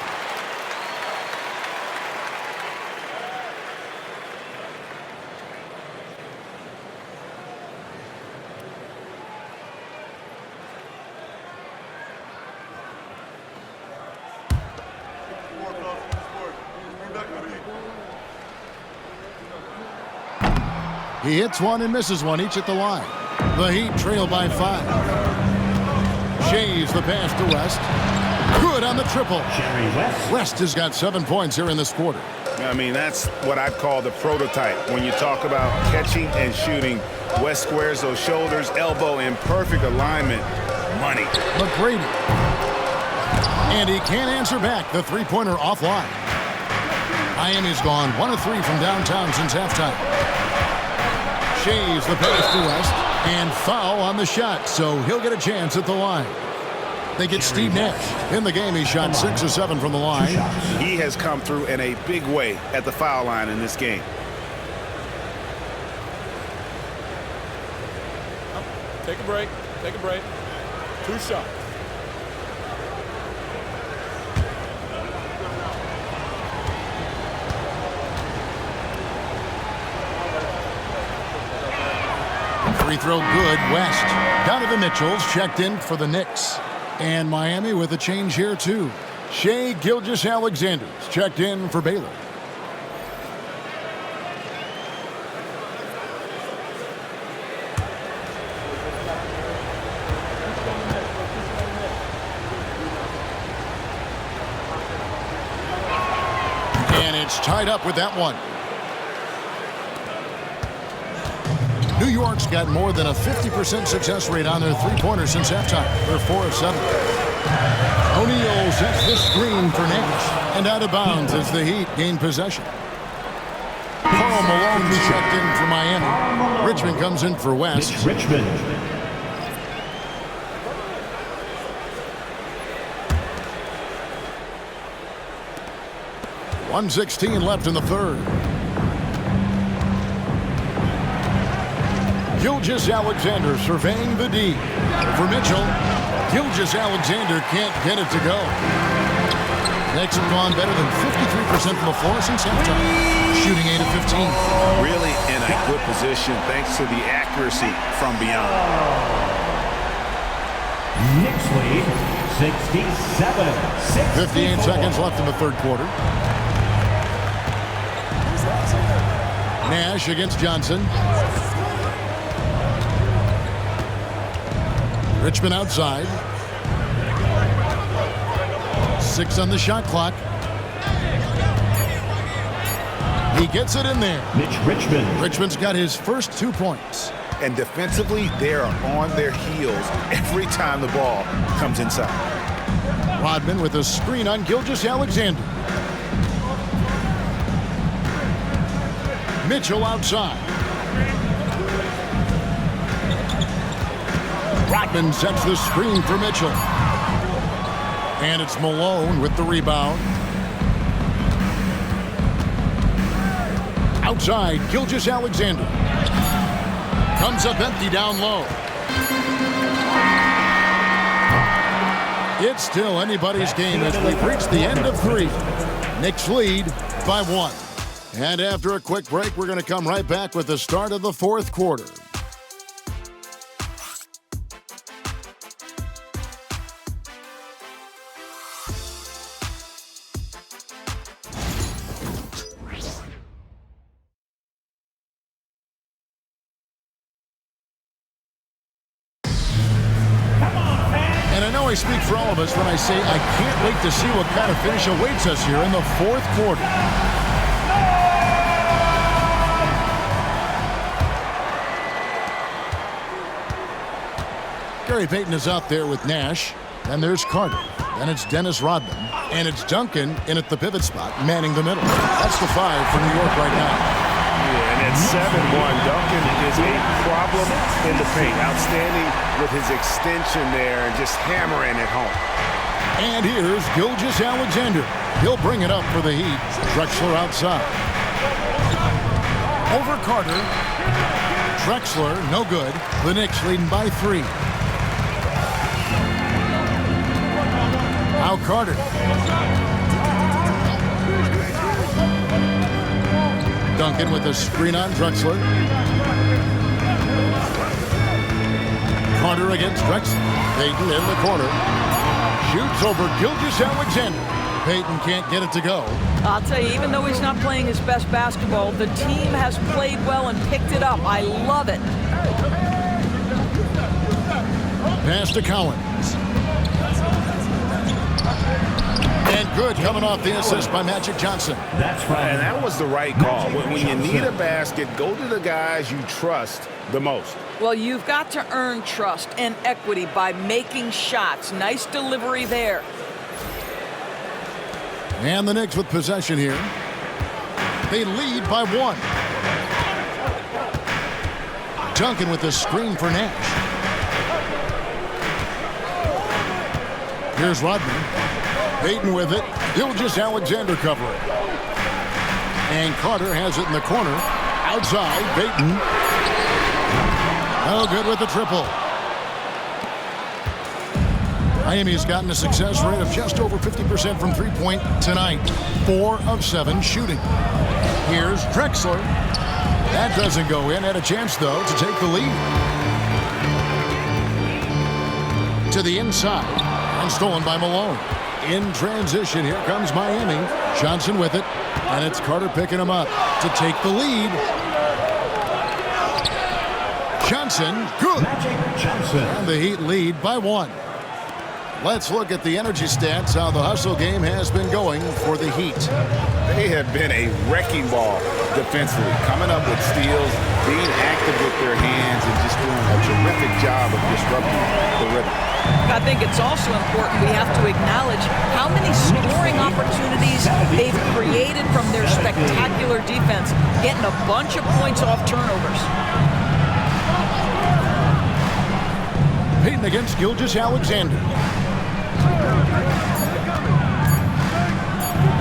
He hits one and misses one, each at the line. The Heat trail by 5. Shays the pass to West. Good on the triple. Jerry West. West has got 7 points here in this quarter. I mean, that's what I call the prototype. When you talk about catching and shooting, West squares those shoulders, elbow in perfect alignment. Money. McGrady. And he can't answer back. The three-pointer offline. Miami's gone 1 of 3 from downtown since halftime. Shays the pass to West. And foul on the shot, so he'll get a chance at the line. They get Steve Nash. In the game, he shot 6 of 7 from the line. He has come through in a big way at the foul line in this game. Take a break. Take a break. 2 shots. Free throw good, West. Donovan Mitchell's checked in for the Knicks. And Miami with a change here, too. Shai Gilgeous-Alexander's checked in for Baylor. And it's tied up with that one. New York's got more than a 50% success rate on their three-pointers since halftime. They're 4 of 7. O'Neal sets the screen for Nash. And out of bounds as the Heat gain possession. Karl Malone checked in for Miami. Richmond comes in for West. Richmond. .116 left in the third. Gilgeous-Alexander surveying the D. For Mitchell, Gilgeous-Alexander can't get it to go. Knicks have gone better than 53% from the floor since halftime, shooting 8 of 15. Really in a good position thanks to the accuracy from beyond. Knicks lead 67-64. 58 seconds left in the third quarter. Nash against Johnson. Richmond outside. 6 on the shot clock. He gets it in there. Richmond. Richmond's got his first 2 points. And defensively, they are on their heels every time the ball comes inside. Rodman with a screen on Gilgeous-Alexander. Mitchell outside. Rodman sets the screen for Mitchell. And it's Malone with the rebound. Outside, Gilgeous-Alexander. Comes up empty down low. It's still anybody's game as we've reached the end of 3. Knicks lead by 1. And after a quick break, we're going to come right back with the start of the fourth quarter. And I know I speak for all of us when I say I can't wait to see what kind of finish awaits us here in the fourth quarter. Gary Payton is out there with Nash. And there's Carter. Then it's Dennis Rodman. And it's Duncan in at the pivot spot, manning the middle. That's the 5 for New York right now. Yeah, and at 7-1, Duncan is a problem in the paint. Outstanding with his extension there and just hammering it home. And here's Gilgeous-Alexander. He'll bring it up for the Heat. Drexler outside. Over Carter. Drexler, no good. The Knicks leading by 3. Now Carter. Duncan with a screen on Drexler. Carter against Drexler. Payton in the corner. Shoots over Gilgeous-Alexander. Payton can't get it to go. I'll tell you, even though he's not playing his best basketball, the team has played well and picked it up. I love it. Pass to Collins. And good coming off the assist by Magic Johnson. That's right. And that was the right call. When you need a basket, go to the guys you trust the most. Well, you've got to earn trust and equity by making shots. Nice delivery there. And the Knicks with possession here. They lead by 1. Duncan with the screen for Nash. Here's Rodman. Payton with it. Gilgeous-Alexander covering. And Carter has it in the corner. Outside, Payton. Oh, good with the triple. Miami's gotten a success rate of just over 50% from three-point tonight. 4 of 7 shooting. Here's Drexler. That doesn't go in. Had a chance, though, to take the lead. To the inside. And stolen by Malone. In transition, here comes Miami. Johnson with it. And it's Carter picking him up to take the lead. Johnson, good. And the Heat lead by 1. Let's look at the energy stats, how the hustle game has been going for the Heat. They have been a wrecking ball defensively, coming up with steals, being active with their hands, and just doing a terrific job of disrupting the rhythm. I think it's also important we have to acknowledge how many scoring opportunities they've created from their spectacular defense, getting a bunch of points off turnovers. Payton against Gilgeous-Alexander.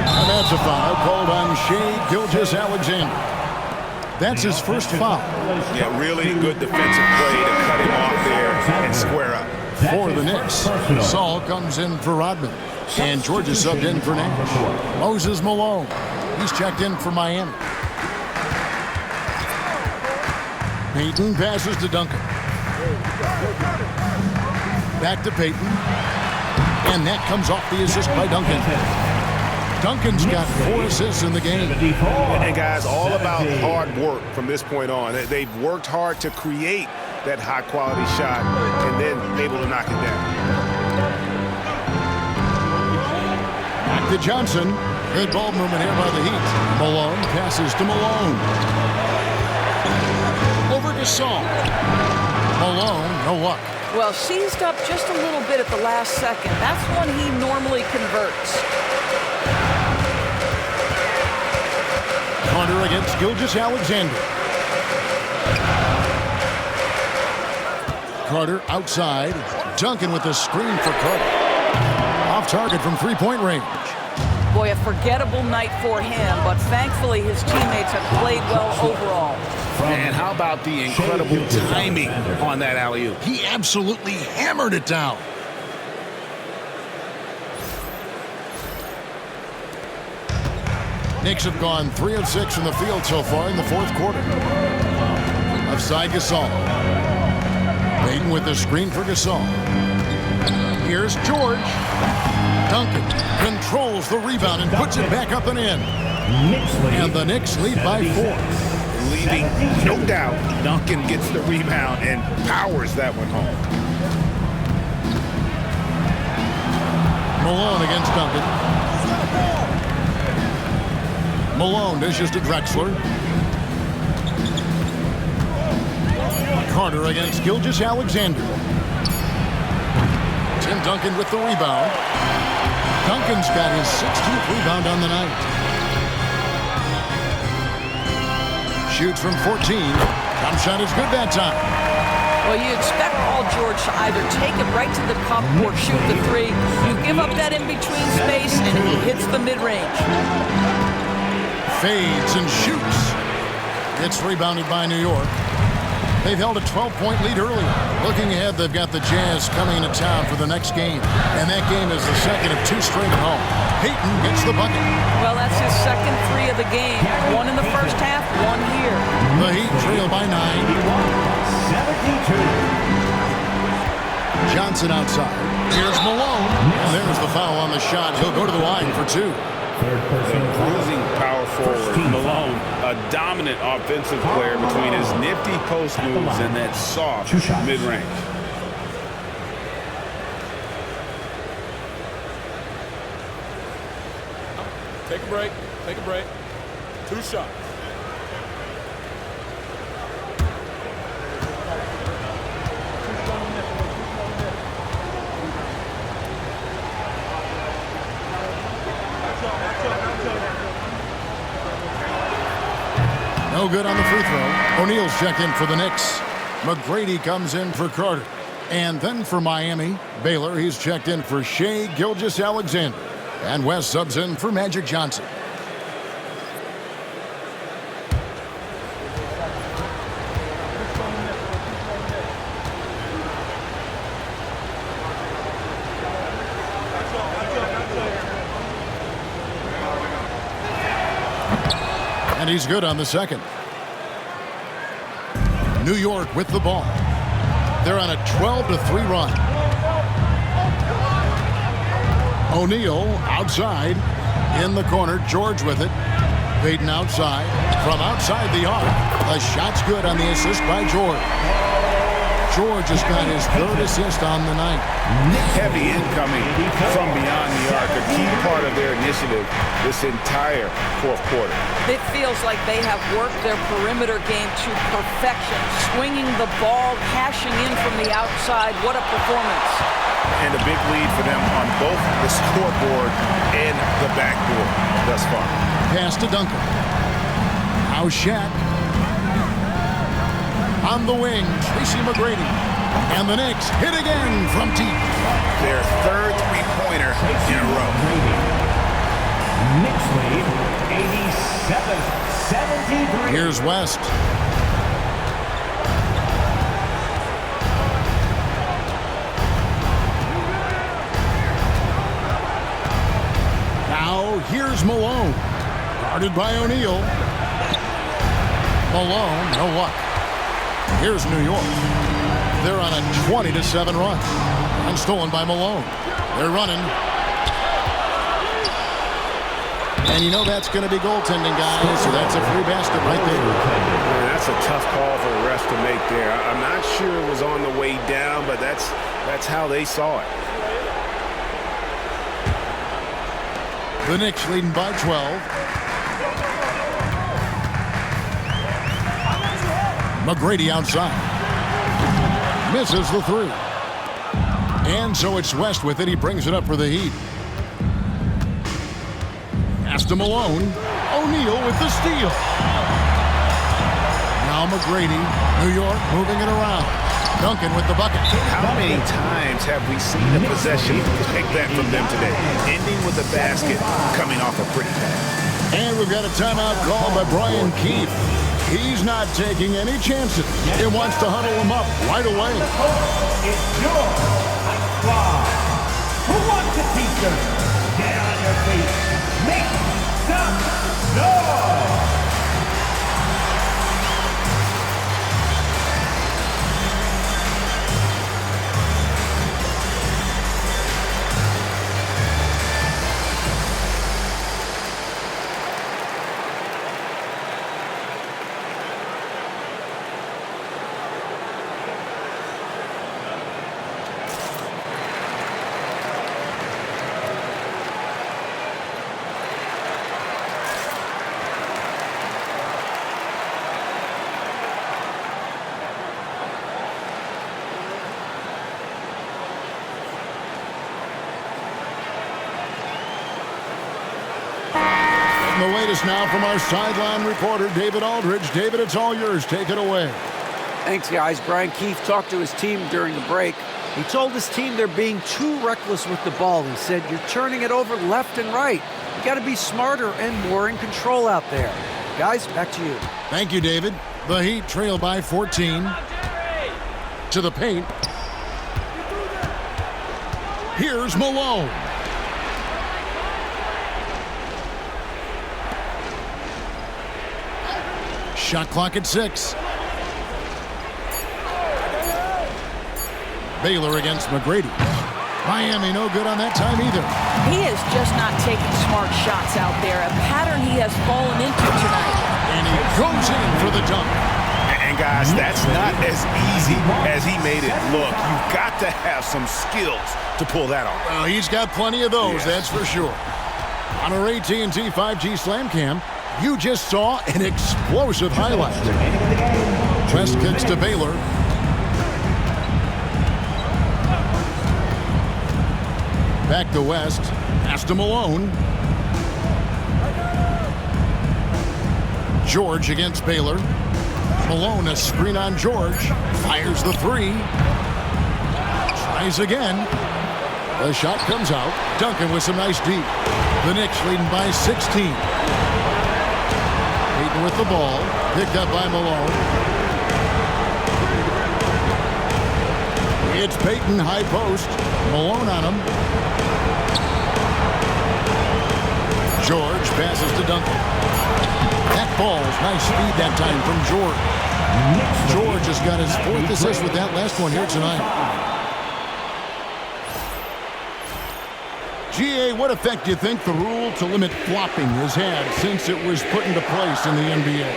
And that's a foul called on Shai Gilgeous-Alexander. That's his first foul. Yeah, really good defensive play to cut him off there and square up. For the Knicks, Saul comes in for Rodman. And George is subbed in for Nash. Moses Malone. He's checked in for Miami. Payton passes to Duncan. Back to Payton. And that comes off the assist by Duncan. Duncan's got 4 assists in the game. And guys, all about hard work from this point on. They've worked hard to create that high-quality shot and then able to knock it down. Back to Johnson. Good ball movement here by the Heat. Malone passes to Malone. Over to Saul. Malone, no luck. Well, seized up just a little bit at the last second. That's when he normally converts. Carter against Gilgeous-Alexander. Carter outside. Duncan with the screen for Carter. Off target from three-point range. Boy, a forgettable night for him, but thankfully his teammates have played well overall. And how about the incredible timing on that alley-oop? He absolutely hammered it down. Knicks have gone 3 of 6 from the field so far in the fourth quarter. Offside Gasol. Payton with the screen for Gasol. Here's George. Duncan controls the rebound and puts it back up and in. And the Knicks lead by 4. Leaving no doubt. Duncan gets the rebound and powers that one home. Malone against Duncan. Malone dishes to Drexler. Carter against Gilgeous-Alexander. Tim Duncan with the rebound. Duncan's got his 16th rebound on the night. Shoots from 14. Jump shot is good that time. Well, you expect Paul George to either take it right to the cup or shoot the 3. You give up that in-between space, and he hits the mid-range. Fades and shoots. It's rebounded by New York. They've held a 12-point lead earlier. Looking ahead, they've got the Jazz coming into town for the next game. And that game is the second of 2 straight at home. Payton gets the bucket. Well, that's his second 3 of the game. 1 in the first half, 1 here. The Heat trail by 9. 72. Johnson outside. Here's Malone. And there's the foul on the shot. He'll go to the line for 2. The cruising power forward, Malone, a dominant offensive player between his nifty post moves and that soft mid-range. Take a break. Take a break. 2 shots. No good on the free throw. O'Neal's checked in for the Knicks. McGrady comes in for Carter. And then for Miami, Baylor, he's checked in for Shea Gilgeous-Alexander. And West subs in for Magic Johnson. And he's good on the second. New York with the ball. They're on a 12-3 run. O'Neal outside. In the corner, George with it. Payton outside. From outside the arc. The shot's good on the assist by George. George has got his 3rd assist on the night. Heavy incoming from beyond the arc, a key part of their initiative this entire 4th quarter. It feels like they have worked their perimeter game to perfection, swinging the ball, cashing in from the outside. What a performance. And a big lead for them on both the scoreboard and the backboard thus far. Pass to Duncan. Now Shaq. On the wing, Tracy McGrady. And the Knicks hit again from deep. Their 3rd three-pointer in a row. Knicks lead 87-73. Here's West. Now here's Malone. Guarded by O'Neal. Malone, no luck. Here's New York. They're on a 20-7 run. And stolen by Malone. They're running. And you know that's going to be goaltending, guys. So that's a free basket right there. Man, that's a tough call for the refs to make there. I'm not sure it was on the way down, but that's how they saw it. The Knicks leading by 12. McGrady outside. Misses the 3. And so it's West with it. He brings it up for the Heat. Pass to Malone. O'Neal with the steal. Now McGrady. New York moving it around. Duncan with the bucket. How many times have we seen a possession like that from them today? Ending with a basket, coming off a pretty pass. And we've got a timeout called by Brian Keefe. He's not taking any chances. He wants to huddle him up right away. It's your high squad. Who wants a t-shirt? Get on your feet. Make some noise. The latest now from our sideline reporter, David Aldridge. David, it's all yours. Take it away. Thanks, guys. Brian Keefe talked to his team during the break. He told his team they're being too reckless with the ball. He said, you're turning it over left and right. You got to be smarter and more in control out there. Guys, back to you. Thank you, David. The Heat trail by 14. To the paint. Here's Malone. Shot clock at 6. Baylor against McGrady. Miami no good on that time either. He is just not taking smart shots out there, a pattern he has fallen into tonight. And he goes in for the dunk. And guys, that's not as easy as he made it look. You've got to have some skills to pull that off. Well, he's got plenty of those, that's for sure. On our AT&T 5G Slam Cam, you just saw an explosive highlight. West kicks to Baylor. Back to West. Pass to Malone. George against Baylor. Malone, a screen on George. Fires the three. Tries again. The shot comes out. Duncan with some nice deep. The Knicks leading by 16. Peyton with the ball. Picked up by Malone. It's Peyton, high post. Malone on him. George passes to Duncan. That ball's nice speed that time from George. George has got his 4th assist with that last one here tonight. GA, what effect do you think the rule to limit flopping has had since it was put into place in the NBA?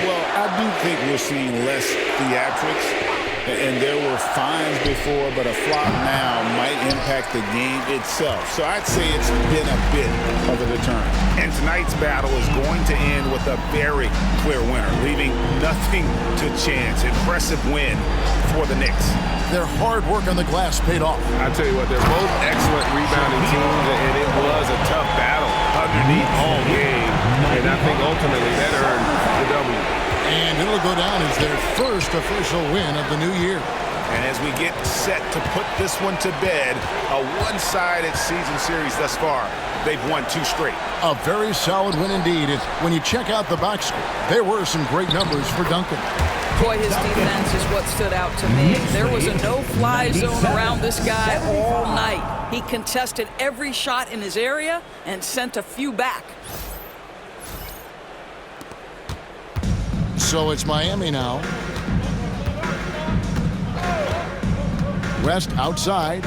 Well, I do think we're seeing less theatrics. And there were fines before, but a flop now might impact the game itself. So I'd say it's been a bit of a deterrent. And tonight's battle is going to end with a very clear winner, leaving nothing to chance. Impressive win for the Knicks. Their hard work on the glass paid off. I tell you what, they're both excellent rebounding teams, and it was a tough battle underneath all game. And I think ultimately that earned the W. And it'll go down as their first official win of the new year. And as we get set to put this one to bed, a one-sided season series thus far. They've won 2 straight. A very solid win indeed. And when you check out the box score, there were some great numbers for Duncan. Boy, his defense is what stood out to me. There was a no-fly zone around this guy all night. He contested every shot in his area and sent a few back. So it's Miami now. West outside.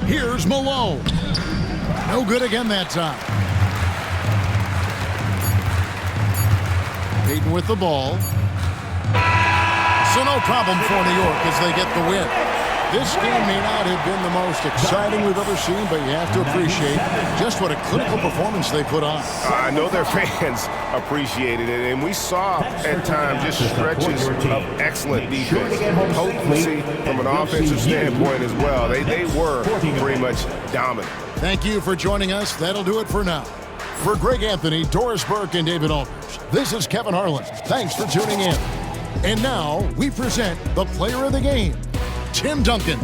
Here's Malone. No good again that time. Peyton with the ball. So no problem for New York as they get the win. This game may not have been the most exciting we've ever seen, but you have to appreciate just what a clinical performance they put on. I know their fans appreciated it, and we saw at times just stretches of excellent defense, potency from an offensive standpoint as well. They were pretty much dominant. Thank you for joining us. That'll do it for now. For Greg Anthony, Doris Burke, and David Aldridge, this is Kevin Harlan. Thanks for tuning in. And now we present the player of the game, Tim Duncan.